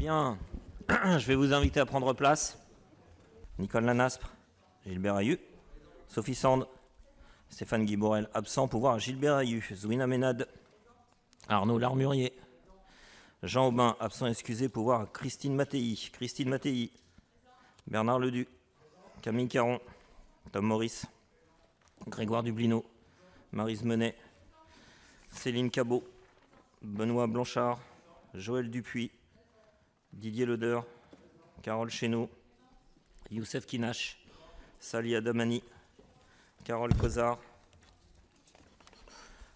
Bien, je vais vous inviter à prendre place. Nicole Lanaspre, Gilbert Ayu, Sophie Sand, Stéphane Guy-Borel, absent, pouvoir Gilbert Ayu, Zouina Ménade, Arnaud Larmurier, Jean Aubin, absent, excusé, pouvoir Christine Mattei, Bernard Ledu, Camille Caron, Tom Maurice, Grégoire Dublino, Maryse Menet, Céline Cabot, Benoît Blanchard, Joël Dupuis, Didier Leder, Carole Chénaud, Youssef Kinache, Sali Adamani, Carole Cozard,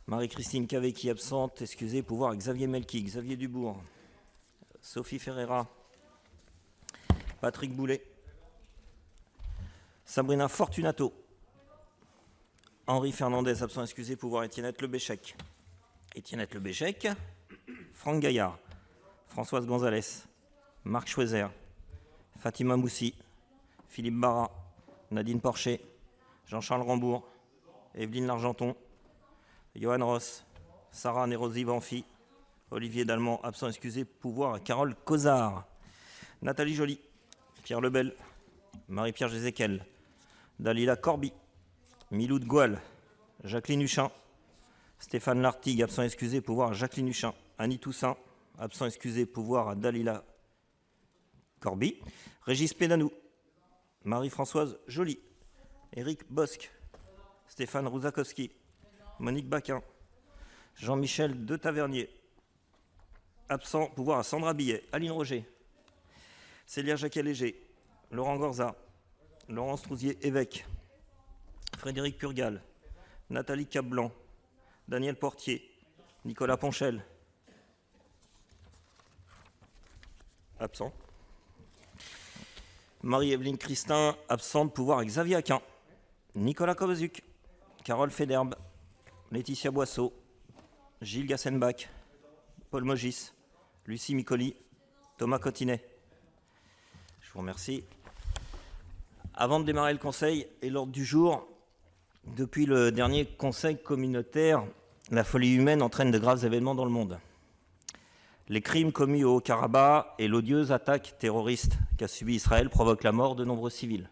Marie-Christine Cavecchi absente, excusez, pouvoir Xavier Melki, Xavier Dubourg, Sophie Ferreira, Patrick Boulet, Sabrina Fortunato, Henri Fernandez absent, excusez, pouvoir Étiennette Lebéchec, Franck Gaillard, Françoise Gonzalez, Marc Schweizer, Fatima Moussi, Philippe Barra, Nadine Porcher, Jean-Charles Rambourg, Evelyne Largenton, Johan Ross, Sarah Nérosi Vanfi, Olivier Dallemand, absent, excusé, pouvoir Carole Cozard, Nathalie Joly, Pierre Lebel, Marie-Pierre Gézéquel, Dalila Corby, Milou de Goual, Jacqueline Huchin, Stéphane Lartigue, absent, excusé, pouvoir Jacqueline Huchin, Annie Toussaint, absent, excusé, pouvoir Dalila Corby, Régis Pédanou, Marie-Françoise Joly, Éric Bosque, Stéphane Rouzakowski, Monique Baquin, Jean-Michel De Tavernier, absent, pouvoir à Sandra Billet, Aline Roger, Célia Jacquet-Léger, Laurent Gorza, Laurence Trousier-Évêque, Frédéric Purgal, Nathalie Capblanc, Daniel Portier, Nicolas Ponchel, absent, Marie-Evelyne Christin, absente, pouvoir Xavier Aquin, Nicolas Kovazuc, Carole Federbe, Laetitia Boisseau, Gilles Gassenbach, Paul Mogis, Lucie Micoli, Thomas Cotinet. Je vous remercie. Avant de démarrer le conseil et l'ordre du jour, depuis le dernier conseil communautaire, la folie humaine entraîne de graves événements dans le monde. Les crimes commis au Haut-Karabakh et l'odieuse attaque terroriste qu'a subie Israël provoquent la mort de nombreux civils.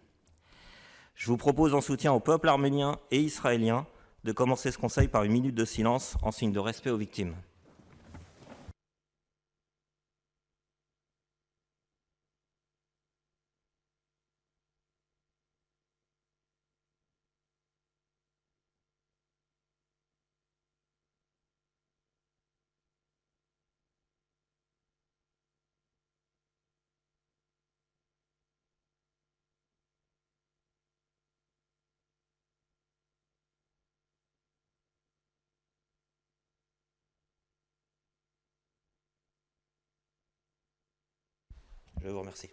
Je vous propose en soutien au peuple arménien et israélien de commencer ce conseil par une minute de silence en signe de respect aux victimes. Je vous remercie.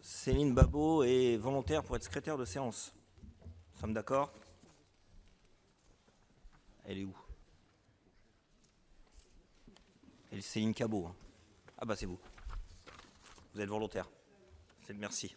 Céline Babot est volontaire pour être secrétaire de séance. Nous sommes d'accord? Elle est où? Elle est Céline Cabot. Hein. Ah bah c'est vous. Vous êtes volontaire. Merci.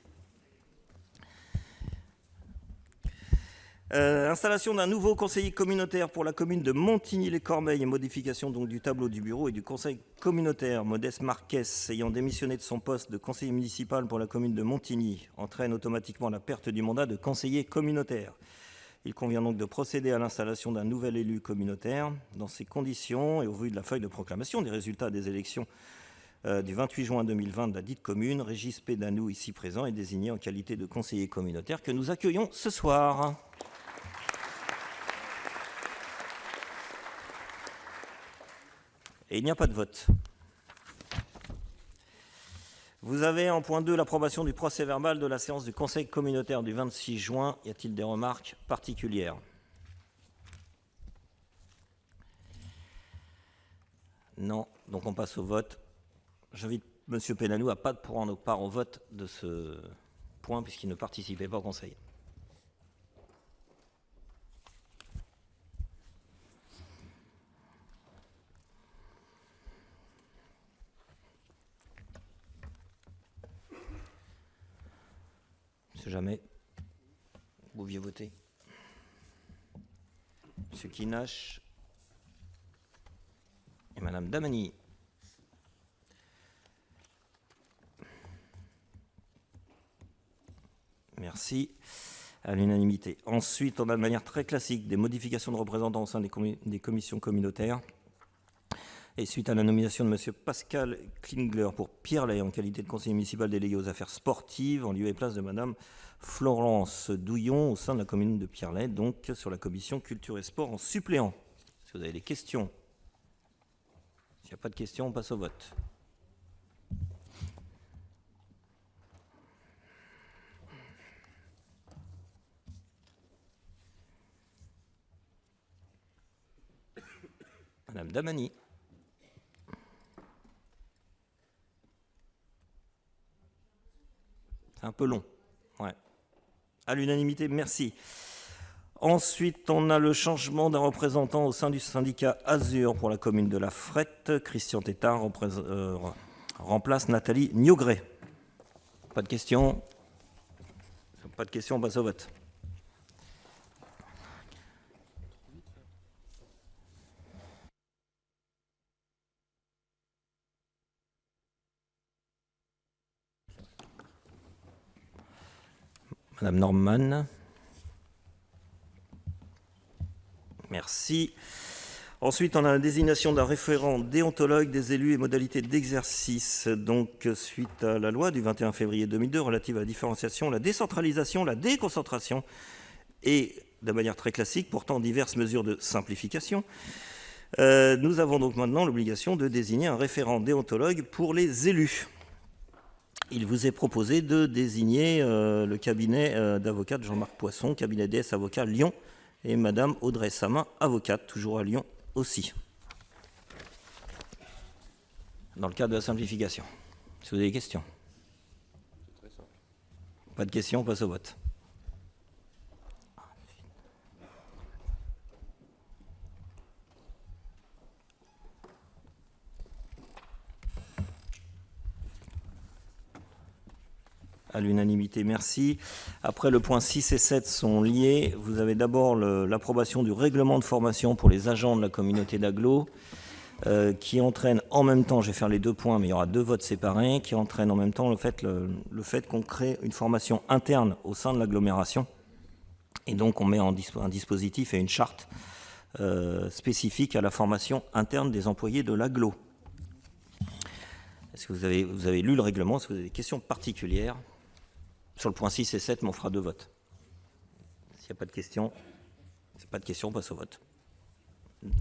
Installation d'un nouveau conseiller communautaire pour la commune de Montigny-les-Cormeilles et modification donc du tableau du bureau et du conseil communautaire. Modeste Marquez, ayant démissionné de son poste de conseiller municipal pour la commune de Montigny, entraîne automatiquement la perte du mandat de conseiller communautaire. Il convient donc de procéder à l'installation d'un nouvel élu communautaire. Dans ces conditions et au vu de la feuille de proclamation des résultats des élections du 28 juin 2020 de la dite commune, Régis Pédanou, ici présent, est désigné en qualité de conseiller communautaire que nous accueillons ce soir. Et il n'y a pas de vote. Vous avez en point 2 l'approbation du procès-verbal de la séance du Conseil communautaire du 26 juin. Y a-t-il des remarques particulières? Non, donc on passe au vote. J'invite M. Pédanou à ne pas prendre part au vote de ce point puisqu'il ne participait pas au Conseil. Si jamais vous pouviez voter. Monsieur Kinash et Madame Damani. Merci. À l'unanimité. Ensuite, on a de manière très classique des modifications de représentants au sein des commissions communautaires. Et suite à la nomination de M. Pascal Klingler pour Pierrelet en qualité de conseiller municipal délégué aux affaires sportives, en lieu et place de Mme Florence Douillon au sein de la commune de Pierrelet, donc sur la commission culture et sport en suppléant. Est-ce que vous avez des questions? S'il n'y a pas de questions, on passe au vote. Madame Damani. C'est un peu long. Ouais. À l'unanimité, merci. Ensuite, on a le changement d'un représentant au sein du syndicat Azur pour la commune de La Frette. Christian Tétard remplace Nathalie Niogré. Pas de questions? Pas de questions, on passe au vote. Madame Norman. Merci. Ensuite, on a la désignation d'un référent déontologue des élus et modalités d'exercice. Donc, suite à la loi du 21 février 2002 relative à la différenciation, la décentralisation, la déconcentration et, de manière très classique, portant diverses mesures de simplification, nous avons donc maintenant l'obligation de désigner un référent déontologue pour les élus. Il vous est proposé de désigner le cabinet d'avocat de Jean-Marc Poisson, cabinet DS avocat Lyon, et Madame Audrey Samin, avocate, toujours à Lyon aussi. Dans le cadre de la simplification. Si vous avez des questions? Pas de questions, on passe au vote. À l'unanimité, merci. Après, le point 6 et 7 sont liés. Vous avez d'abord l'approbation du règlement de formation pour les agents de la communauté d'agglo, qui entraîne en même temps, je vais faire les deux points, mais il y aura deux votes séparés, qui entraîne en même temps le fait qu'on crée une formation interne au sein de l'agglomération. Et donc, on met un dispositif et une charte spécifique à la formation interne des employés de l'agglo. Est-ce que vous avez lu le règlement? Est-ce que vous avez des questions particulières? Sur le point 6 et 7, mais on fera deux votes. S'il n'y a pas de questions, on passe au vote.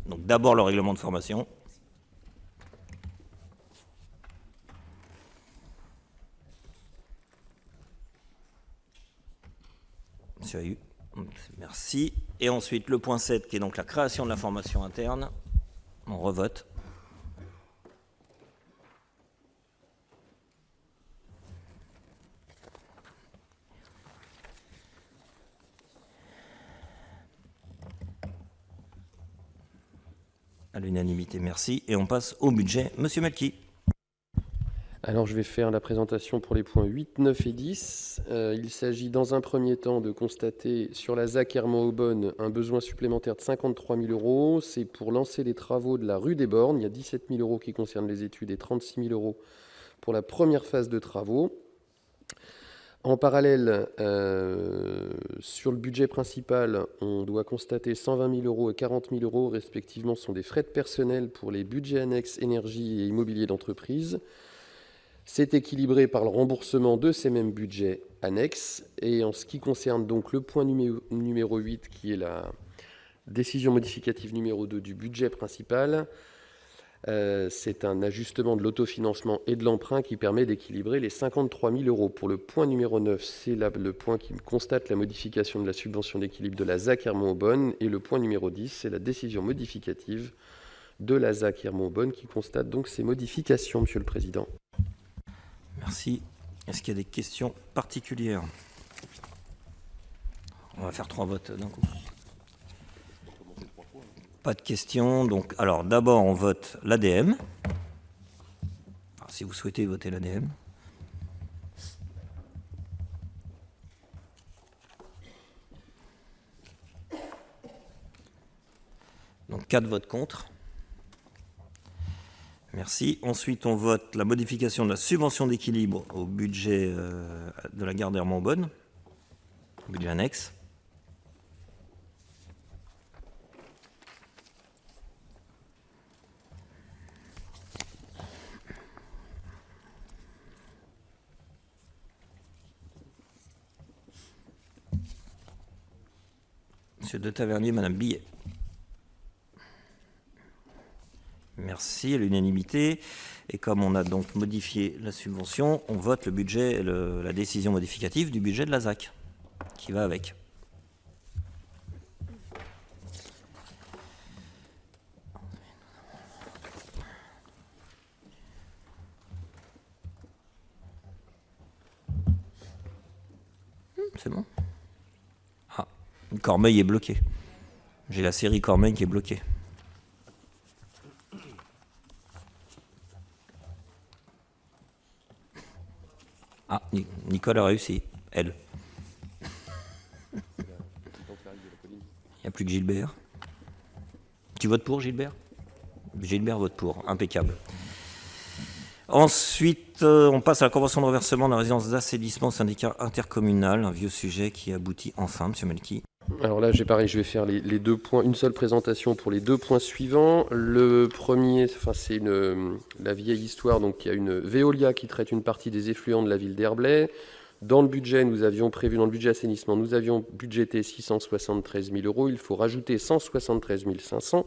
Donc d'abord le règlement de formation. Monsieur Ahu, merci. Et ensuite le point 7, qui est donc la création de la formation interne. On revote. À l'unanimité, merci. Et on passe au budget. Monsieur Melki. Alors, je vais faire la présentation pour les points 8, 9 et 10. Il s'agit dans un premier temps de constater sur la ZAC Hermont-Aubonne un besoin supplémentaire de 53 000 €. C'est pour lancer les travaux de la rue des Bornes. Il y a 17 000 € qui concernent les études et 36 000 € pour la première phase de travaux. En parallèle, sur le budget principal, on doit constater 120 000 € et 40 000 €, respectivement, sont des frais de personnel pour les budgets annexes énergie et immobilier d'entreprise. C'est équilibré par le remboursement de ces mêmes budgets annexes. Et en ce qui concerne donc le point numéro 8, qui est la décision modificative numéro 2 du budget principal, c'est un ajustement de l'autofinancement et de l'emprunt qui permet d'équilibrer les 53 000 €. Pour le point numéro 9, c'est le point qui constate la modification de la subvention d'équilibre de la ZAC Hermont-Aubonne. Et le point numéro 10, c'est la décision modificative de la ZAC Hermont-Aubonne qui constate donc ces modifications, Monsieur le Président. Merci. Est-ce qu'il y a des questions particulières? On va faire 3 votes d'un coup. Pas de questions. Donc, alors, d'abord, on vote l'ADM. Si vous souhaitez voter l'ADM. 4 votes contre. Merci. Ensuite, on vote la modification de la subvention d'équilibre au budget de la gare d'Hermont-Aubonne, budget annexe. Monsieur de Tavernier, Madame Billet. Merci, à l'unanimité. Et comme on a donc modifié la subvention, on vote le budget, la décision modificative du budget de la ZAC, qui va avec. C'est bon. Ah, Cormeil est bloqué. J'ai la série Cormeil qui est bloquée. Ah, Nicole a réussi, elle. Il n'y a plus que Gilbert. Tu votes pour, Gilbert? Gilbert vote pour, impeccable. Ensuite, on passe à la convention de reversement de la résidence d'assainissement syndicat intercommunal, un vieux sujet qui aboutit enfin, M. Melki. Alors là, pareil, je vais faire les 2 points, une seule présentation pour les 2 points suivants. Le premier, c'est la vieille histoire, donc il y a une Veolia qui traite une partie des effluents de la ville d'Herblay. Dans le budget, nous avions prévu, dans le budget assainissement, nous avions budgété 673 000 €. Il faut rajouter 173 500.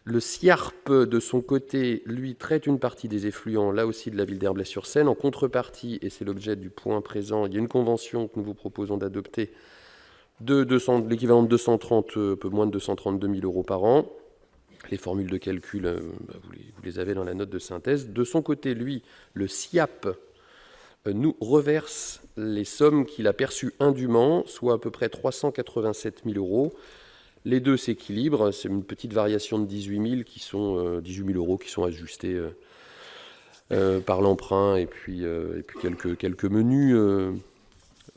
Le SIARP, de son côté, lui, traite une partie des effluents, là aussi, de la ville d'Herblay-sur-Seine. En contrepartie, et c'est l'objet du point présent, il y a une convention que nous vous proposons d'adopter de l'équivalent de 230, un peu moins de 232 000 € par an. Les formules de calcul, vous les avez dans la note de synthèse. De son côté, lui, le SIAP, nous reverse les sommes qu'il a perçues indûment, soit à peu près 387 000 €. Les deux s'équilibrent, c'est une petite variation de 18 000 € qui sont ajustés par l'emprunt et puis quelques menus,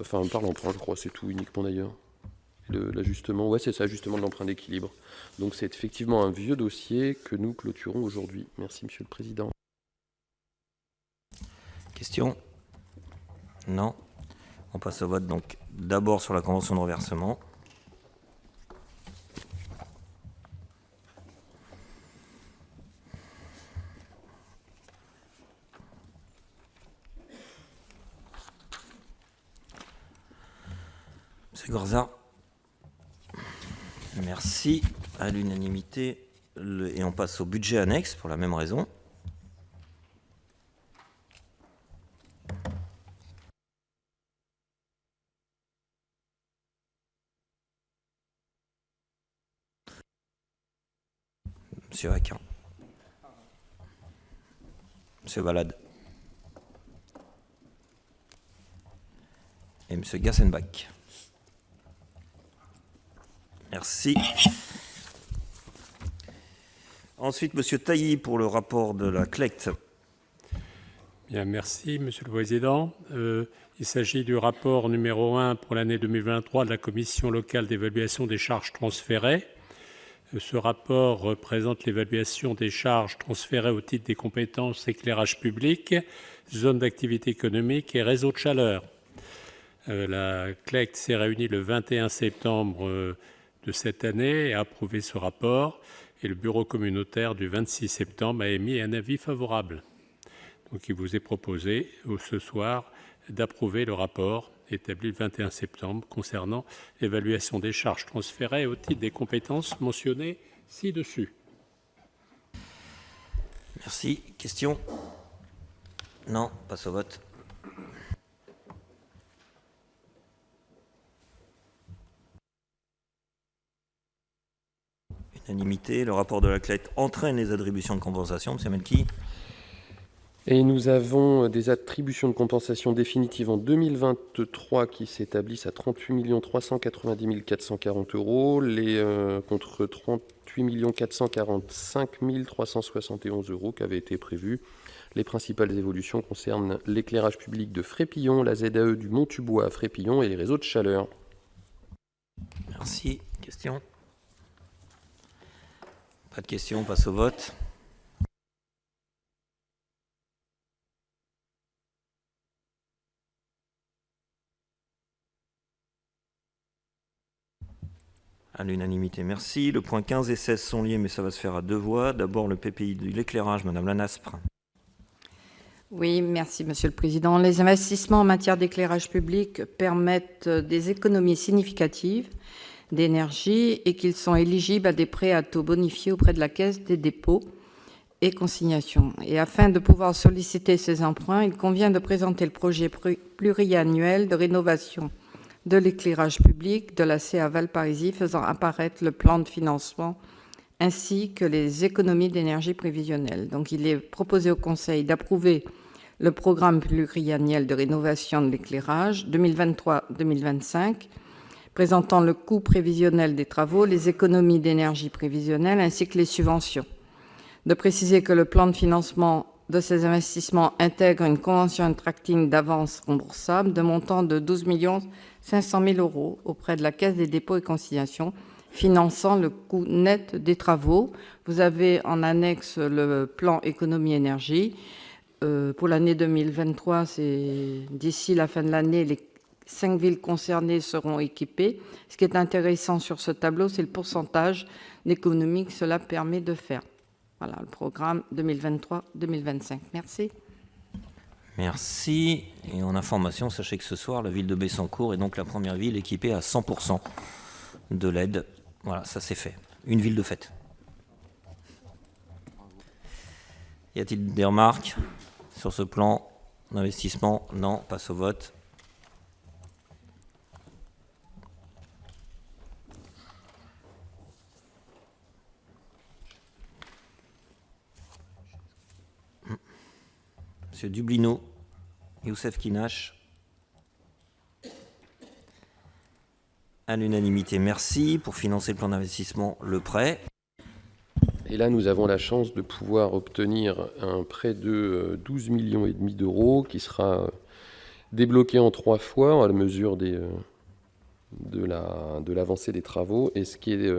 enfin par l'emprunt je crois, c'est tout uniquement d'ailleurs. L'ajustement, ouais c'est ça, ajustement de l'emprunt d'équilibre. Donc c'est effectivement un vieux dossier que nous clôturons aujourd'hui. Merci Monsieur le Président. Question? Non. On passe au vote donc d'abord sur la convention de reversement. Monsieur Gorza. Merci, à l'unanimité. Et on passe au budget annexe pour la même raison. Monsieur Aquin. Monsieur Valade. Et Monsieur Gassenbach. Merci. Ensuite, Monsieur Tailly pour le rapport de la CLECT. Bien, merci, Monsieur le Président. Il s'agit du rapport numéro 1 pour l'année 2023 de la Commission locale d'évaluation des charges transférées. Ce rapport représente l'évaluation des charges transférées au titre des compétences éclairage public, zone d'activité économique et réseau de chaleur. La CLECT s'est réunie le 21 septembre de cette année et a approuvé ce rapport. Et le bureau communautaire du 26 septembre a émis un avis favorable. Donc il vous est proposé ce soir d'approuver le rapport établi le 21 septembre concernant l'évaluation des charges transférées au titre des compétences mentionnées ci-dessus. Merci. Question? Non, passe au vote. Unanimité. Le rapport de la CLECT entraîne les attributions de compensation. M. Melki. Et nous avons des attributions de compensation définitives en 2023 qui s'établissent à 38 390 440 €, contre 38 445 371 € qui avaient été prévus. Les principales évolutions concernent l'éclairage public de Frépillon, la ZAE du Mont-Tubois à Frépillon et les réseaux de chaleur. Merci. Question? Pas de questions, on passe au vote. À l'unanimité, merci. Le point 15 et 16 sont liés, mais ça va se faire à 2 voix. D'abord, le PPI de l'éclairage, Madame Lanaspre. Oui, merci Monsieur le Président. Les investissements en matière d'éclairage public permettent des économies significatives d'énergie et qu'ils sont éligibles à des prêts à taux bonifiés auprès de la Caisse des dépôts et consignations. Et afin de pouvoir solliciter ces emprunts, il convient de présenter le projet pluriannuel de rénovation de l'éclairage public de la CA Valparisis, faisant apparaître le plan de financement ainsi que les économies d'énergie prévisionnelles. Donc, il est proposé au Conseil d'approuver le programme pluriannuel de rénovation de l'éclairage 2023-2025, présentant le coût prévisionnel des travaux, les économies d'énergie prévisionnelles ainsi que les subventions. De préciser que le plan de financement de ces investissements intègre une convention tracting d'avance remboursable de montant de 12 500 000 € auprès de la Caisse des dépôts et consignations, finançant le coût net des travaux. Vous avez en annexe le plan économie-énergie. Pour l'année 2023, d'ici la fin de l'année, les 5 villes concernées seront équipées. Ce qui est intéressant sur ce tableau, c'est le pourcentage d'économie que cela permet de faire. Voilà le programme 2023-2025. Merci. Merci. Et en information, sachez que ce soir, la ville de Bessancourt est donc la première ville équipée à 100% de l'aide. Voilà, ça c'est fait. Une ville de fête. Y a-t-il des remarques sur ce plan d'investissement? Non, passe au vote. Monsieur Dublino, Youssef Kinache. À l'unanimité, merci. Pour financer le plan d'investissement, le prêt. Et là, nous avons la chance de pouvoir obtenir un prêt de 12,5 millions d'euros qui sera débloqué en 3 fois à la mesure de l'avancée des travaux. Et ce qui est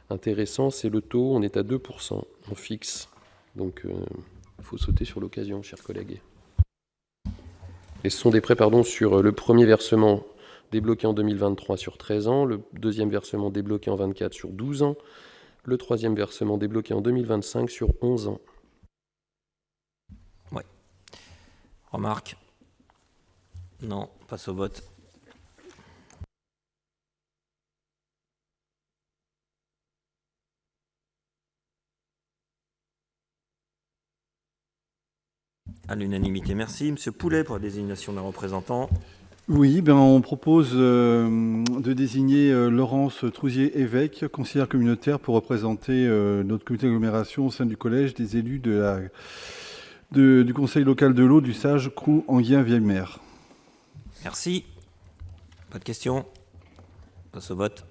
intéressant, c'est le taux. On est à 2% en fixe. Donc, il faut sauter sur l'occasion, chers collègues. Et ce sont des prêts sur le premier versement débloqué en 2023 sur 13 ans, le deuxième versement débloqué en 24 sur 12 ans, le troisième versement débloqué en 2025 sur 11 ans. Ouais. Remarque? Non, passe au vote. À l'unanimité, merci. Monsieur Poulet pour la désignation d'un représentant. Oui, on propose de désigner Laurence Trousier-Évêque, conseillère communautaire, pour représenter notre comité d'agglomération au sein du collège des élus du conseil local de l'eau du Sage, Crou, Enghien-Vieille-Mer. Merci. Pas de questions? Passe au vote.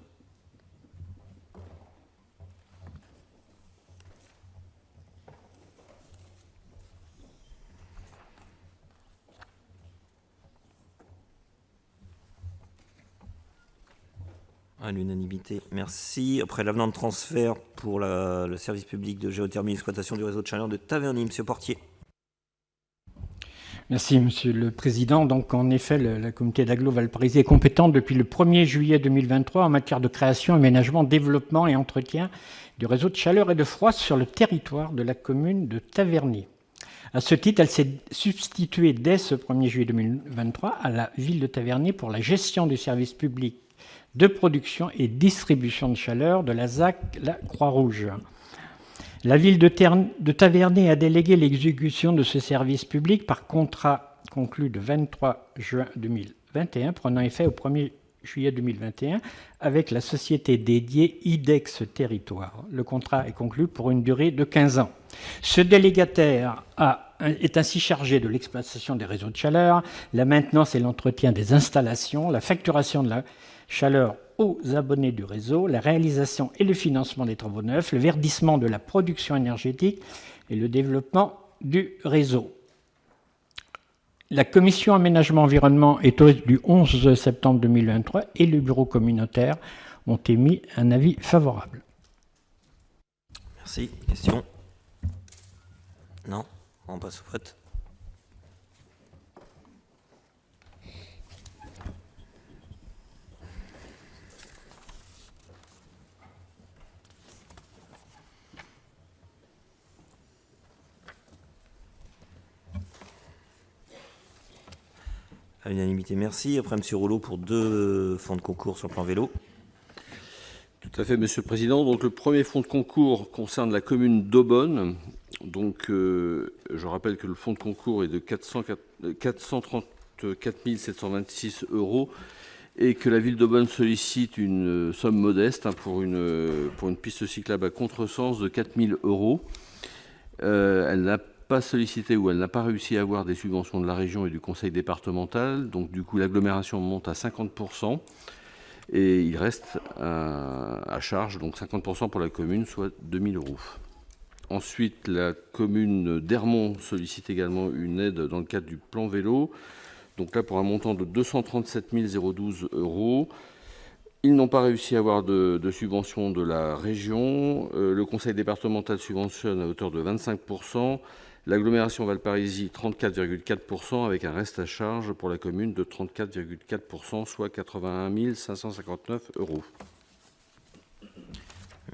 À l'unanimité, merci. Après l'avenant de transfert pour le service public de géothermie et exploitation du réseau de chaleur de Taverny, Monsieur Portier. Merci, Monsieur le Président. Donc, en effet, la communauté d'agglo Valparisis est compétente depuis le 1er juillet 2023 en matière de création, aménagement, développement et entretien du réseau de chaleur et de froid sur le territoire de la commune de Taverny. À ce titre, elle s'est substituée dès ce 1er juillet 2023 à la ville de Taverny pour la gestion du service public de production et distribution de chaleur de la ZAC La Croix-Rouge. La ville de Taverny a délégué l'exécution de ce service public par contrat conclu le 23 juin 2021, prenant effet au 1er juillet 2021, avec la société dédiée IDEX Territoire. Le contrat est conclu pour une durée de 15 ans. Ce délégataire est ainsi chargé de l'exploitation des réseaux de chaleur, la maintenance et l'entretien des installations, la facturation de la chaleur aux abonnés du réseau, la réalisation et le financement des travaux neufs, le verdissement de la production énergétique et le développement du réseau. La commission aménagement environnement et tourisme du 11 septembre 2023 et le bureau communautaire ont émis un avis favorable. Merci. Question? Non? On passe au vote. À l'unanimité, merci. Après, M. Rouleau pour 2 fonds de concours sur le plan vélo. Tout à fait, Monsieur le Président. Donc, le premier fonds de concours concerne la commune d'Aubonne. Donc, je rappelle que le fonds de concours est de 434 726 € et que la ville d'Aubonne sollicite une somme modeste pour une piste cyclable à contresens de 4 000 €. Elle n'a pas sollicité ou elle n'a pas réussi à avoir des subventions de la région et du conseil départemental. Donc, du coup, l'agglomération monte à 50%. Et il reste à charge, donc 50% pour la commune, soit 2 000 €. Ensuite, la commune d'Ermont sollicite également une aide dans le cadre du plan vélo. Donc là, pour un montant de 237 012 €. Ils n'ont pas réussi à avoir de subvention de la région. Le conseil départemental subventionne à hauteur de 25%. L'agglomération Valparisie, 34,4%, avec un reste à charge pour la commune de 34,4%, soit 81 559 €.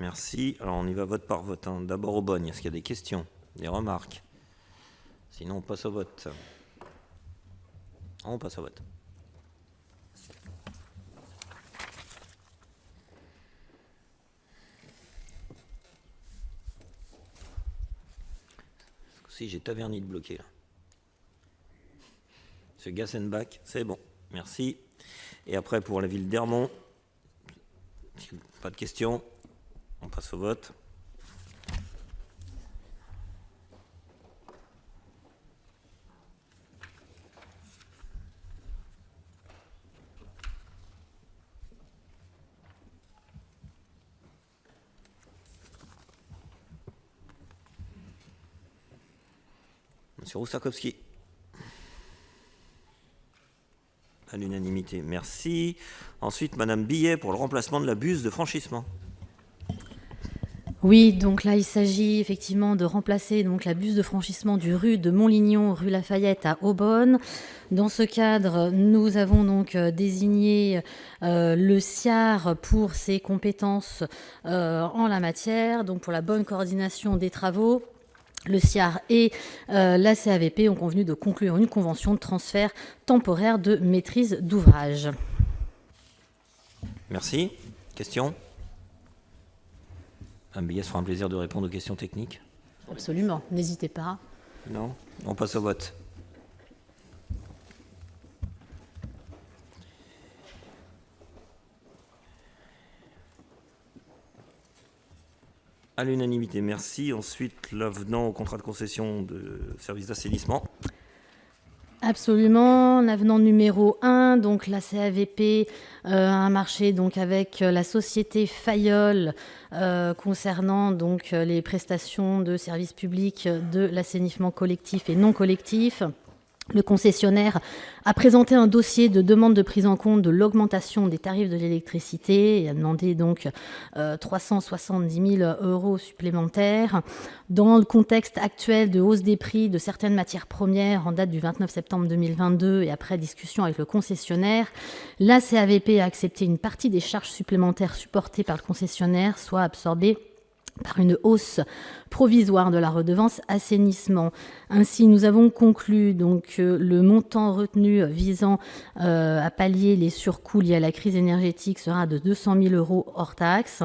Merci. Alors, on y va vote par vote. D'abord, Aubonne. Est-ce qu'il y a des questions, des remarques? Sinon, on passe au vote. On passe au vote. Si j'ai Taverny de bloqué là. Monsieur Gassenbach, c'est bon. Merci. Et après, pour la ville d'Ermont, pas de questions. On passe au vote. Monsieur Roussakowski. À l'unanimité, merci. Ensuite, Madame Billet pour le remplacement de la buse de franchissement. Oui, donc là, il s'agit effectivement de remplacer donc la buse de franchissement du rue de Montlignon, rue Lafayette à Aubonne. Dans ce cadre, nous avons donc désigné le SIAR pour ses compétences en la matière, donc pour la bonne coordination des travaux. Le SIAR et la CAVP ont convenu de conclure une convention de transfert temporaire de maîtrise d'ouvrage. Merci. Question? Madame Billet sera un plaisir de répondre aux questions techniques. Absolument, n'hésitez pas. Non? On passe au vote. À l'unanimité, merci. Ensuite, l'avenant au contrat de concession de services d'assainissement. Absolument, l'avenant numéro 1, donc la CAVP a un marché donc avec la société Fayol concernant donc les prestations de services publics de l'assainissement collectif et non collectif. Le concessionnaire a présenté un dossier de demande de prise en compte de l'augmentation des tarifs de l'électricité et a demandé donc 370 000 € supplémentaires. Dans le contexte actuel de hausse des prix de certaines matières premières en date du 29 septembre 2022 et après discussion avec le concessionnaire, la CAVP a accepté une partie des charges supplémentaires supportées par le concessionnaire, soit absorbées par une hausse provisoire de la redevance assainissement. Ainsi, nous avons conclu donc le montant retenu visant à pallier les surcoûts liés à la crise énergétique sera de 200 000 € hors taxe.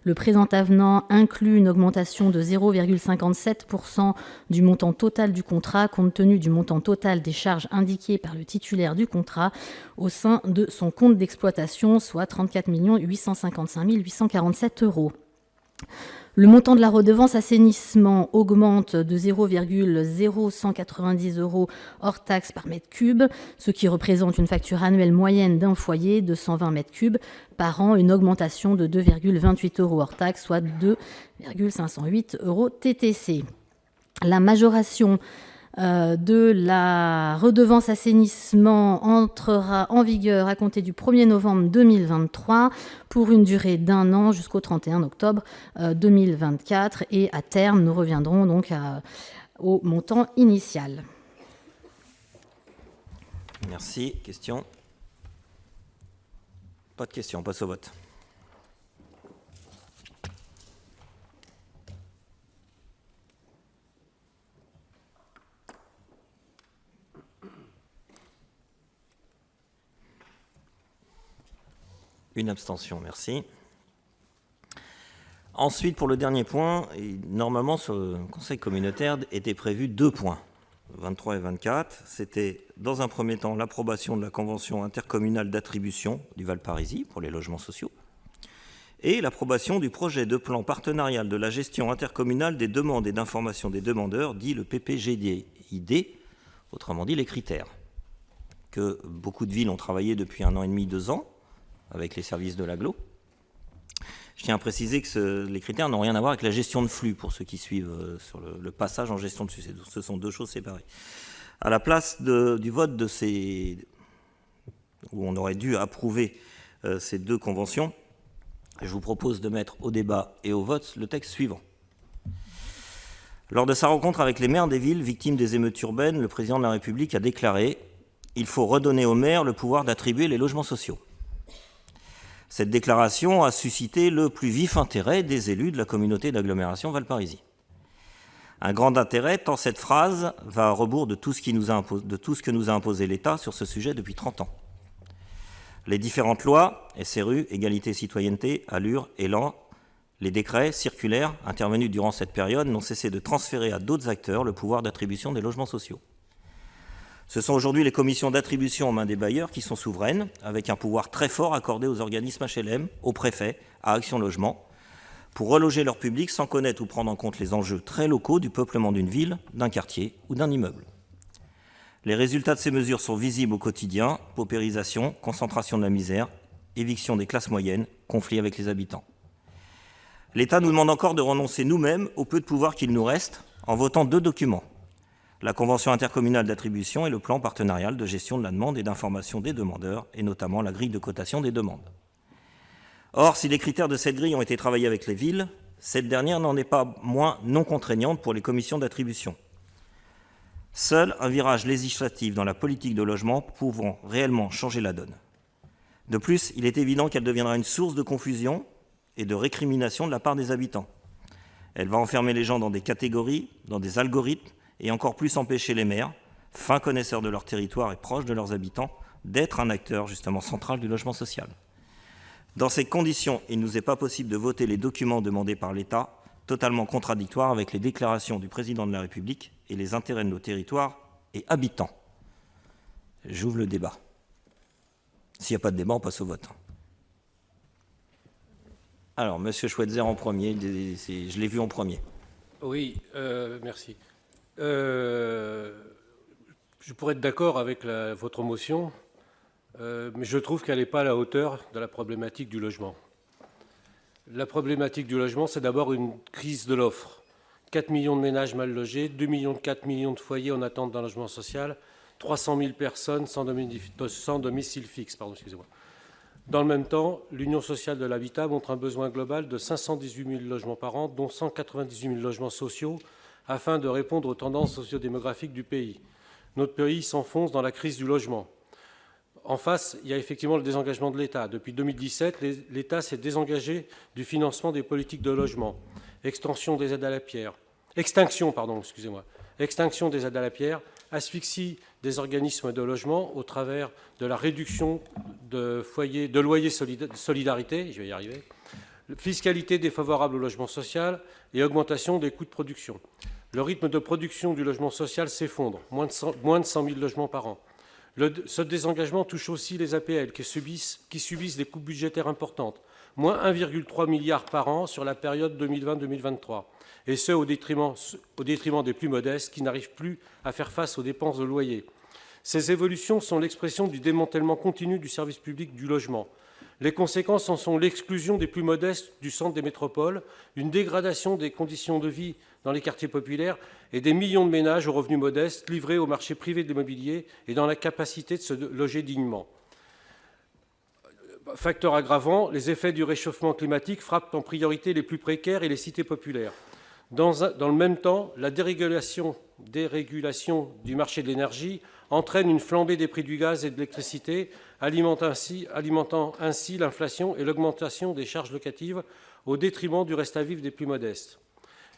Le présent avenant inclut une augmentation de 0,57% du montant total du contrat compte tenu du montant total des charges indiquées par le titulaire du contrat au sein de son compte d'exploitation, soit 34 855 847 €. Le montant de la redevance assainissement augmente de 0,0190 € hors taxe par mètre cube, ce qui représente une facture annuelle moyenne d'un foyer de 120 mètres cubes par an, une augmentation de 2,28 € hors taxe, soit 2,508 € TTC. La majoration de la redevance assainissement entrera en vigueur à compter du 1er novembre 2023 pour une durée d'1 an jusqu'au 31 octobre 2024. Et à terme, nous reviendrons donc au montant initial. Merci. Question? Pas de question. On passe au vote. Une abstention, merci. Ensuite, pour le dernier point, normalement, sur le Conseil communautaire étaient prévus 2 points, 23 et 24. C'était, dans un premier temps, l'approbation de la convention intercommunale d'attribution du Val-Parisis pour les logements sociaux et l'approbation du projet de plan partenarial de la gestion intercommunale des demandes et d'information des demandeurs, dit le PPGDID, autrement dit les critères, que beaucoup de villes ont travaillé depuis 1 an et demi, 2 ans, avec les services de l'agglo. Je tiens à préciser que les critères n'ont rien à voir avec la gestion de flux, pour ceux qui suivent sur le passage en gestion de flux. Ce sont 2 choses séparées. À la place du vote de où on aurait dû approuver ces 2 conventions, je vous propose de mettre au débat et au vote le texte suivant. Lors de sa rencontre avec les maires des villes victimes des émeutes urbaines, le président de la République a déclaré « Il faut redonner aux maires le pouvoir d'attribuer les logements sociaux ». Cette déclaration a suscité le plus vif intérêt des élus de la communauté d'agglomération Val-Parisis. Un grand intérêt tant cette phrase va à rebours de tout ce que nous a imposé l'État sur ce sujet depuis 30 ans. Les différentes lois, SRU, Égalité et Citoyenneté, Allure, Élan, les décrets, circulaires, intervenus durant cette période n'ont cessé de transférer à d'autres acteurs le pouvoir d'attribution des logements sociaux. Ce sont aujourd'hui les commissions d'attribution en main des bailleurs qui sont souveraines, avec un pouvoir très fort accordé aux organismes HLM, aux préfets, à Action Logement, pour reloger leur public sans connaître ou prendre en compte les enjeux très locaux du peuplement d'une ville, d'un quartier ou d'un immeuble. Les résultats de ces mesures sont visibles au quotidien: paupérisation, concentration de la misère, éviction des classes moyennes, conflits avec les habitants. L'État nous demande encore de renoncer nous-mêmes au peu de pouvoir qu'il nous reste en votant 2 documents: la convention intercommunale d'attribution et le plan partenarial de gestion de la demande et d'information des demandeurs, et notamment la grille de cotation des demandes. Or, si les critères de cette grille ont été travaillés avec les villes, cette dernière n'en est pas moins non contraignante pour les commissions d'attribution. Seul un virage législatif dans la politique de logement pouvant réellement changer la donne. De plus, il est évident qu'elle deviendra une source de confusion et de récrimination de la part des habitants. Elle va enfermer les gens dans des catégories, dans des algorithmes, et encore plus empêcher les maires, fins connaisseurs de leur territoire et proches de leurs habitants, d'être un acteur justement central du logement social. Dans ces conditions, il ne nous est pas possible de voter les documents demandés par l'État, totalement contradictoires avec les déclarations du président de la République et les intérêts de nos territoires et habitants. J'ouvre le débat. S'il n'y a pas de débat, on passe au vote. Alors, M. Schweitzer en premier, je l'ai vu en premier. Oui, merci. Je pourrais être d'accord avec votre motion, mais je trouve qu'elle n'est pas à la hauteur de la problématique du logement. La problématique du logement, c'est d'abord une crise de l'offre. 4 millions de ménages mal logés, 4 millions de foyers en attente d'un logement social, 300 000 personnes sans domicile fixe. Dans le même temps, l'Union sociale de l'habitat montre un besoin global de 518 000 logements par an, dont 198 000 logements sociaux, afin de répondre aux tendances sociodémographiques du pays. Notre pays s'enfonce dans la crise du logement. En face, il y a effectivement le désengagement de l'État. Depuis 2017, l'État s'est désengagé du financement des politiques de logement. Extinction des aides à la pierre, asphyxie des organismes de logement au travers de la réduction de loyer solidarité, je vais y arriver, fiscalité défavorable au logement social et augmentation des coûts de production. Le rythme de production du logement social s'effondre, moins de 100 000 logements par an. Ce désengagement touche aussi les APL qui subissent des coupes budgétaires importantes, moins 1,3 milliard par an sur la période 2020-2023, et ce au détriment des plus modestes qui n'arrivent plus à faire face aux dépenses de loyer. Ces évolutions sont l'expression du démantèlement continu du service public du logement. Les conséquences en sont l'exclusion des plus modestes du centre des métropoles, une dégradation des conditions de vie dans les quartiers populaires et des millions de ménages aux revenus modestes livrés au marché privé de l'immobilier et dans la capacité de se loger dignement. Facteur aggravant, les effets du réchauffement climatique frappent en priorité les plus précaires et les cités populaires. Dans le même temps, la dérégulation du marché de l'énergie entraîne une flambée des prix du gaz et de l'électricité, alimentant ainsi l'inflation et l'augmentation des charges locatives au détriment du reste à vivre des plus modestes.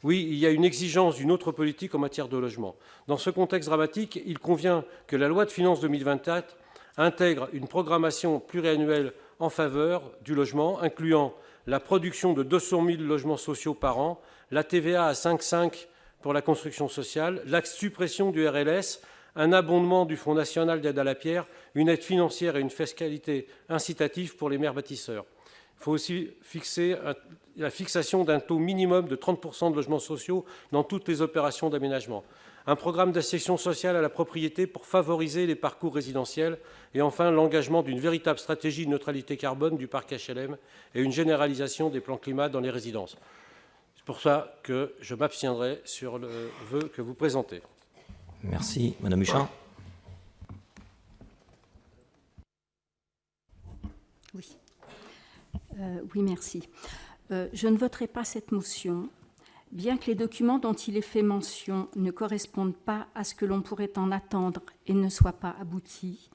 Oui, il y a une exigence d'une autre politique en matière de logement. Dans ce contexte dramatique, il convient que la loi de finances 2024 intègre une programmation pluriannuelle en faveur du logement, incluant la production de 200 000 logements sociaux par an, la TVA à 5,5 pour la construction sociale, la suppression du RLS, un abondement du Fonds national d'aide à la pierre, une aide financière et une fiscalité incitative pour les maires bâtisseurs. Il faut aussi fixer la fixation d'un taux minimum de 30% de logements sociaux dans toutes les opérations d'aménagement. Un programme d'accession sociale à la propriété pour favoriser les parcours résidentiels et enfin l'engagement d'une véritable stratégie de neutralité carbone du parc HLM et une généralisation des plans climat dans les résidences. C'est pour ça que je m'abstiendrai sur le vœu que vous présentez. Merci. Madame Huchat. Oui. Oui, merci. Je ne voterai pas cette motion. Bien que les documents dont il est fait mention ne correspondent pas à ce que l'on pourrait en attendre et ne soient pas aboutis,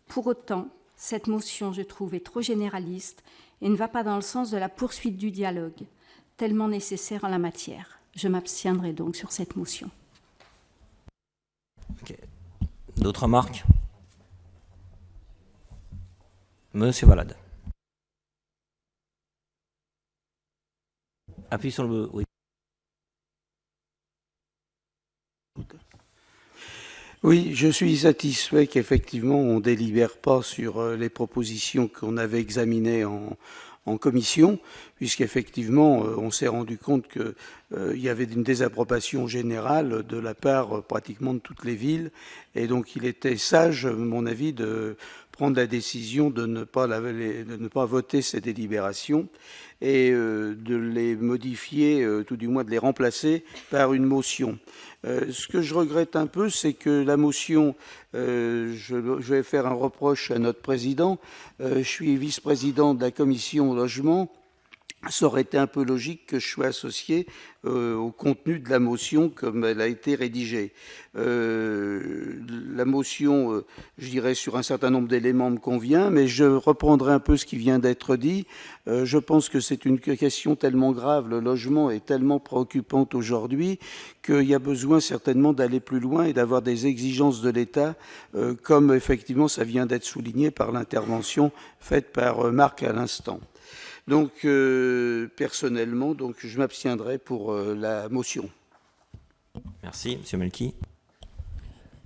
pour autant, cette motion, je trouve, est trop généraliste et ne va pas dans le sens de la poursuite du dialogue, tellement nécessaire en la matière. Je m'abstiendrai donc sur cette motion. Okay. D'autres remarques? Monsieur Valade. Appuie sur le... Oui. Oui, je suis satisfait qu'effectivement on ne délibère pas sur les propositions qu'on avait examinées en commission, puisqu'effectivement on s'est rendu compte qu'il y avait une désapprobation générale de la part pratiquement de toutes les villes, et donc il était sage, à mon avis, de prendre la décision de ne pas voter ces délibérations et de les modifier, tout du moins de les remplacer par une motion. Ce que je regrette un peu, c'est que la motion, je vais faire un reproche à notre président, je suis vice-président de la commission logement, ça aurait été un peu logique que je sois associé au contenu de la motion comme elle a été rédigée. La motion, je dirais, sur un certain nombre d'éléments me convient, mais je reprendrai un peu ce qui vient d'être dit. Je pense que c'est une question tellement grave, le logement est tellement préoccupante aujourd'hui qu'il y a besoin certainement d'aller plus loin et d'avoir des exigences de l'État, comme effectivement ça vient d'être souligné par l'intervention faite par Marc à l'instant. Donc, personnellement, donc, je m'abstiendrai pour la motion. Merci. Monsieur Melki.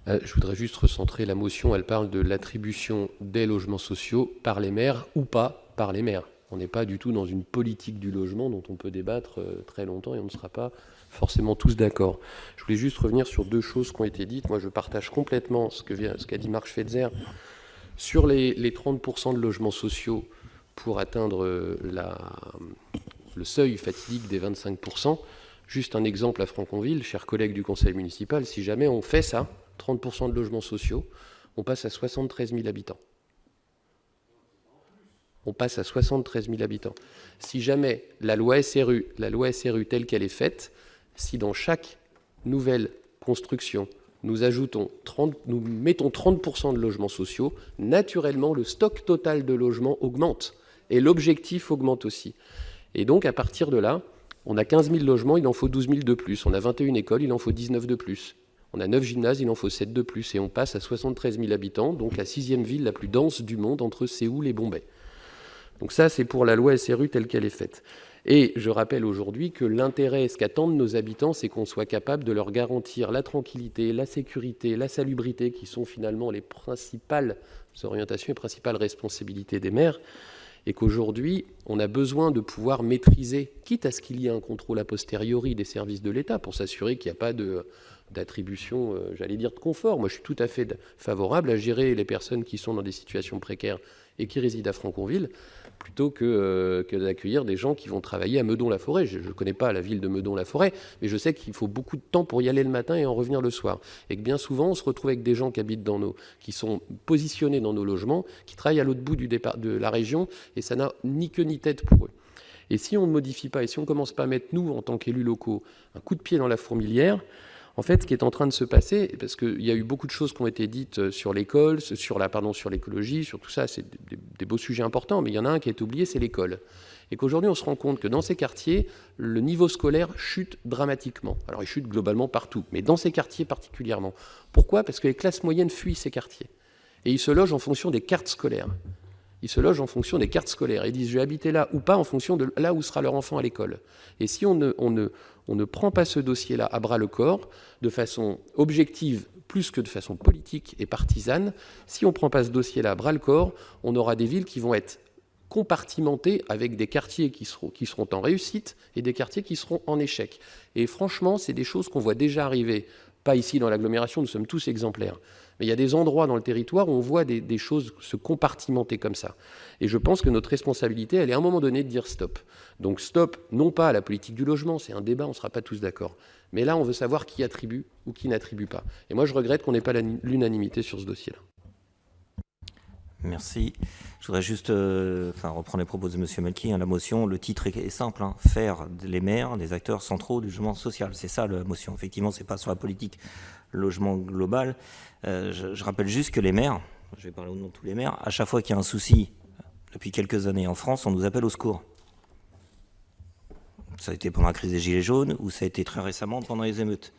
Je voudrais juste recentrer la motion. Elle parle de l'attribution des logements sociaux par les maires ou pas par les maires. On n'est pas du tout dans une politique du logement dont on peut débattre très longtemps et on ne sera pas forcément tous d'accord. Je voulais juste revenir sur deux choses qui ont été dites. Moi, je partage complètement ce qu'a dit Marc Schweitzer sur les 30% de logements sociaux pour atteindre le seuil fatidique des 25%. Juste un exemple à Franconville, chers collègues du conseil municipal, si jamais on fait ça, 30% de logements sociaux, on passe à 73 000 habitants. On passe à 73 000 habitants. Si jamais la loi SRU telle qu'elle est faite, si dans chaque nouvelle construction, nous mettons 30% de logements sociaux, naturellement, le stock total de logements augmente. Et l'objectif augmente aussi. Et donc, à partir de là, on a 15 000 logements, il en faut 12 000 de plus. On a 21 écoles, il en faut 19 de plus. On a 9 gymnases, il en faut 7 de plus. Et on passe à 73 000 habitants, donc la 6e ville la plus dense du monde entre Séoul et Bombay. Donc ça, c'est pour la loi SRU telle qu'elle est faite. Et je rappelle aujourd'hui que l'intérêt, ce qu'attendent nos habitants, c'est qu'on soit capable de leur garantir la tranquillité, la sécurité, la salubrité, qui sont finalement les principales orientations et principales responsabilités des maires. Et qu'aujourd'hui, on a besoin de pouvoir maîtriser, quitte à ce qu'il y ait un contrôle a posteriori des services de l'État pour s'assurer qu'il n'y a pas d'attribution, j'allais dire, de confort. Moi, je suis tout à fait favorable à gérer les personnes qui sont dans des situations précaires et qui résident à Franconville, plutôt que d'accueillir des gens qui vont travailler à Meudon-la-Forêt. Je ne connais pas la ville de Meudon-la-Forêt, mais je sais qu'il faut beaucoup de temps pour y aller le matin et en revenir le soir. Et que bien souvent, on se retrouve avec des gens qui habitent qui sont positionnés dans nos logements, qui travaillent à l'autre bout de la région, et ça n'a ni queue ni tête pour eux. Et si on ne modifie pas, et si on ne commence pas à mettre, nous, en tant qu'élus locaux, un coup de pied dans la fourmilière, en fait, ce qui est en train de se passer, parce qu'il y a eu beaucoup de choses qui ont été dites sur l'école, sur l'écologie, sur tout ça, c'est des beaux sujets importants, mais il y en a un qui est oublié, c'est l'école. Et qu'aujourd'hui, on se rend compte que dans ces quartiers, le niveau scolaire chute dramatiquement. Alors, il chute globalement partout, mais dans ces quartiers particulièrement. Pourquoi ? Parce que les classes moyennes fuient ces quartiers. Et ils se logent en fonction des cartes scolaires. Ils se logent en fonction des cartes scolaires. Ils disent, je vais habiter là ou pas en fonction de là où sera leur enfant à l'école. Et si on ne prend pas ce dossier-là à bras-le-corps, de façon objective, plus que de façon politique et partisane, si on ne prend pas ce dossier-là à bras-le-corps, on aura des villes qui vont être compartimentées avec des quartiers qui seront en réussite et des quartiers qui seront en échec. Et franchement, c'est des choses qu'on voit déjà arriver. Pas ici dans l'agglomération, nous sommes tous exemplaires. Mais il y a des endroits dans le territoire où on voit des choses se compartimenter comme ça. Et je pense que notre responsabilité, elle est à un moment donné de dire stop. Donc stop, non pas à la politique du logement, c'est un débat, on ne sera pas tous d'accord. Mais là, on veut savoir qui attribue ou qui n'attribue pas. Et moi, je regrette qu'on n'ait pas l'unanimité sur ce dossier-là. Merci. Je voudrais juste reprendre les propos de M. Melki. La motion, le titre est simple, faire les maires des acteurs centraux du logement social. C'est ça la motion. Effectivement, ce n'est pas sur la politique logement global. Je rappelle juste que les maires, je vais parler au nom de tous les maires, à chaque fois qu'il y a un souci, depuis quelques années en France, on nous appelle au secours. Ça a été pendant la crise des Gilets jaunes ou ça a été très récemment pendant les émeutes.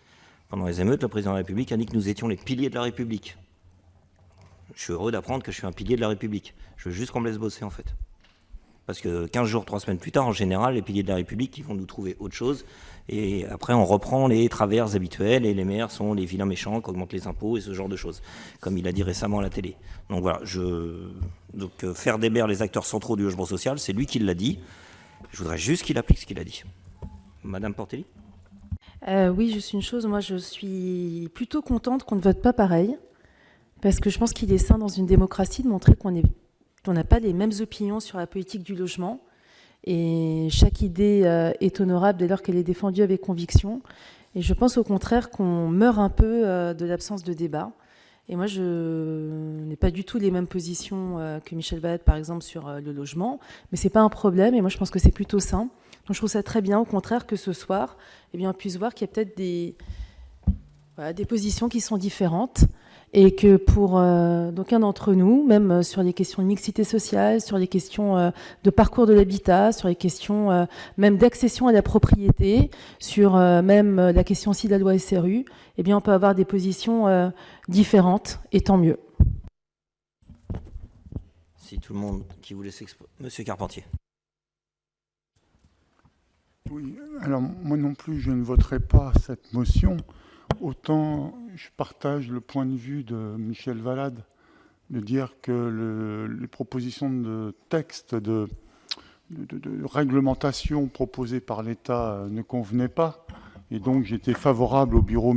Pendant les émeutes, le président de la République a dit que nous étions les piliers de la République. Je suis heureux d'apprendre que je suis un pilier de la République. Je veux juste qu'on me laisse bosser, en fait. Parce que 15 jours, 3 semaines plus tard, en général, les piliers de la République, ils vont nous trouver autre chose. Et après, on reprend les travers habituels et les maires sont les vilains méchants qui augmentent les impôts et ce genre de choses, comme il a dit récemment à la télé. Donc voilà, faire des maires les acteurs centraux du logement social, c'est lui qui l'a dit. Je voudrais juste qu'il applique ce qu'il a dit. Madame Portelli ? Oui, juste une chose, moi je suis plutôt contente qu'on ne vote pas pareil, parce que je pense qu'il est sain dans une démocratie de montrer qu'on n'a pas les mêmes opinions sur la politique du logement, et chaque idée est honorable dès lors qu'elle est défendue avec conviction, et je pense au contraire qu'on meurt un peu de l'absence de débat. Et moi, je n'ai pas du tout les mêmes positions que Michel Valade, par exemple, sur le logement, mais ce n'est pas un problème, et moi je pense que c'est plutôt sain. Donc je trouve ça très bien, au contraire, que ce soir, on puisse voir qu'il y a peut-être des positions qui sont différentes, et que pour d'aucuns d'entre nous, même sur les questions de mixité sociale, sur les questions de parcours de l'habitat, sur les questions même d'accession à la propriété, sur même la question aussi de la loi SRU, on peut avoir des positions différentes, et tant mieux. Si tout le monde qui voulait s'exprimer. Monsieur Carpentier. Oui, alors moi non plus, je ne voterai pas cette motion. Autant je partage le point de vue de Michel Valade, de dire que les propositions de texte de réglementation proposées par l'État ne convenaient pas. Et donc j'étais favorable au bureau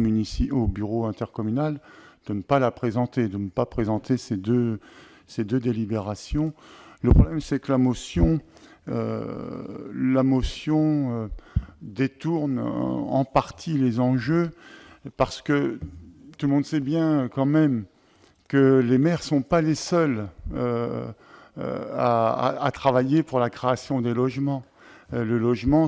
intercommunal de ne pas la présenter, de ne pas présenter ces deux délibérations. Le problème, c'est que la motion détourne en partie les enjeux, parce que tout le monde sait bien quand même que les maires ne sont pas les seuls à travailler pour la création des logements. Le logement,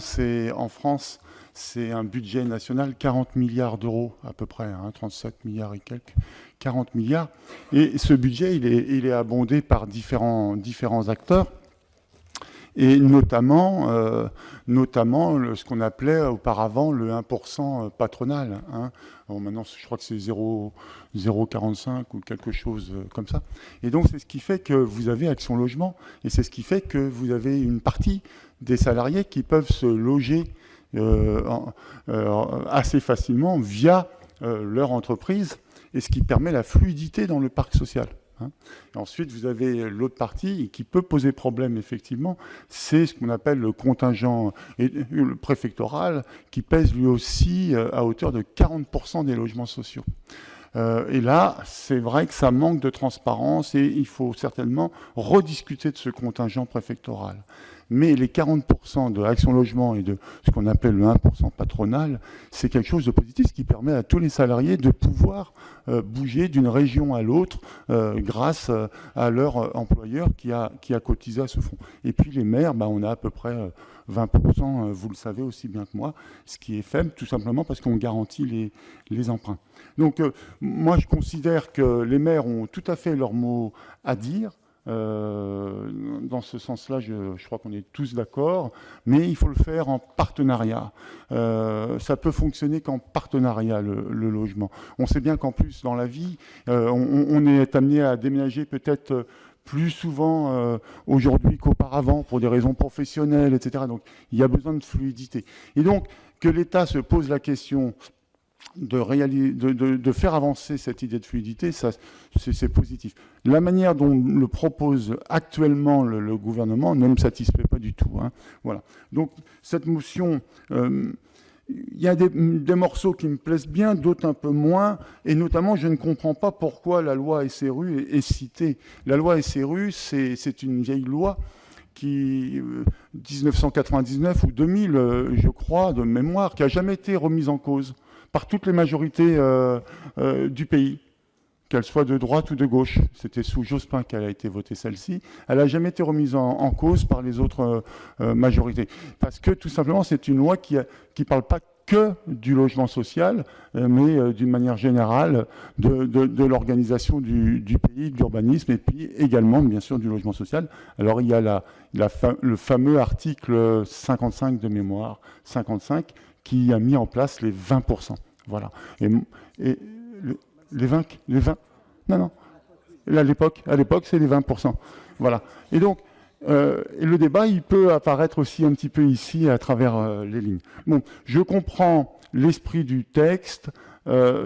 en France, c'est un budget national, 40 milliards d'euros à peu près, 37 milliards et quelques, 40 milliards. Et ce budget, il est abondé par différents acteurs. Et notamment ce qu'on appelait auparavant le 1% patronal. Bon, maintenant, je crois que c'est 0,45 ou quelque chose comme ça. Et donc, c'est ce qui fait que vous avez Action Logement, et c'est ce qui fait que vous avez une partie des salariés qui peuvent se loger assez facilement via leur entreprise, et ce qui permet la fluidité dans le parc social. Et ensuite, vous avez l'autre partie qui peut poser problème, effectivement, c'est ce qu'on appelle le contingent préfectoral, qui pèse lui aussi à hauteur de 40% des logements sociaux. Et là, c'est vrai que ça manque de transparence et il faut certainement rediscuter de ce contingent préfectoral. Mais les 40% de Action Logement et de ce qu'on appelle le 1% patronal, c'est quelque chose de positif, ce qui permet à tous les salariés de pouvoir bouger d'une région à l'autre grâce à leur employeur qui a cotisé à ce fonds. Et puis les maires, on a à peu près 20%, vous le savez aussi bien que moi, ce qui est faible tout simplement parce qu'on garantit les emprunts. Donc moi je considère que les maires ont tout à fait leur mot à dire. Dans ce sens-là, je crois qu'on est tous d'accord, mais il faut le faire en partenariat. Ça peut fonctionner qu'en partenariat, le logement. On sait bien qu'en plus, dans la vie, on est amené à déménager peut-être plus souvent aujourd'hui qu'auparavant pour des raisons professionnelles, etc. Donc, il y a besoin de fluidité. Et donc, que l'État se pose la question de faire avancer cette idée de fluidité, ça, c'est positif. La manière dont le propose actuellement le gouvernement ne me satisfait pas du tout. Voilà. Donc cette motion, il y a des morceaux qui me plaisent bien, d'autres un peu moins, et notamment je ne comprends pas pourquoi la loi SRU est citée. La loi SRU, c'est une vieille loi qui 1999 ou 2000, je crois, de mémoire, qui n'a jamais été remise en cause par toutes les majorités du pays, qu'elles soient de droite ou de gauche. C'était sous Jospin qu'elle a été votée celle-ci. Elle n'a jamais été remise en cause par les autres majorités. Parce que tout simplement, c'est une loi qui ne parle pas que du logement social, mais d'une manière générale de l'organisation du pays, de l'urbanisme, et puis également, bien sûr, du logement social. Alors, il y a le fameux article 55 de mémoire, 55, qui a mis en place les 20%. Voilà. Et les 20 non. À l'époque, c'est les 20%. Voilà. Et donc, le débat, il peut apparaître aussi un petit peu ici à travers les lignes. Bon, je comprends l'esprit du texte.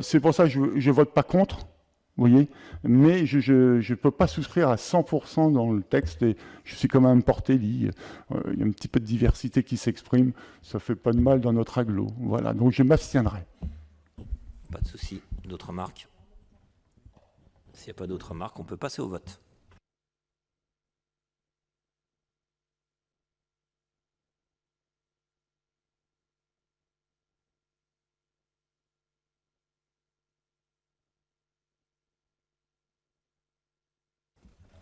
C'est pour ça que je ne vote pas contre. Vous voyez, mais je ne peux pas souscrire à 100% dans le texte et je suis quand même porté lit. Il y a un petit peu de diversité qui s'exprime, ça ne fait pas de mal dans notre agglo. Voilà, donc je m'abstiendrai. Pas de souci. D'autres remarques? S'il n'y a pas d'autres remarques, on peut passer au vote.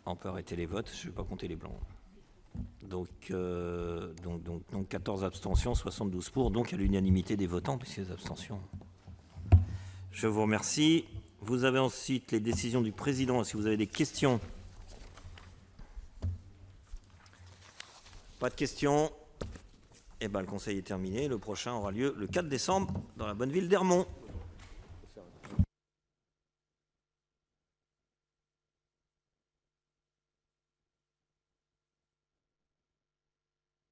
On peut arrêter les votes, je ne vais pas compter les blancs. Donc 14 abstentions, 72 pour, donc à l'unanimité des votants, puisque les abstentions. Je vous remercie. Vous avez ensuite les décisions du président. Si vous avez des questions. Pas de questions. Eh bien, le conseil est terminé. Le prochain aura lieu le 4 décembre dans la bonne ville d'Hermont.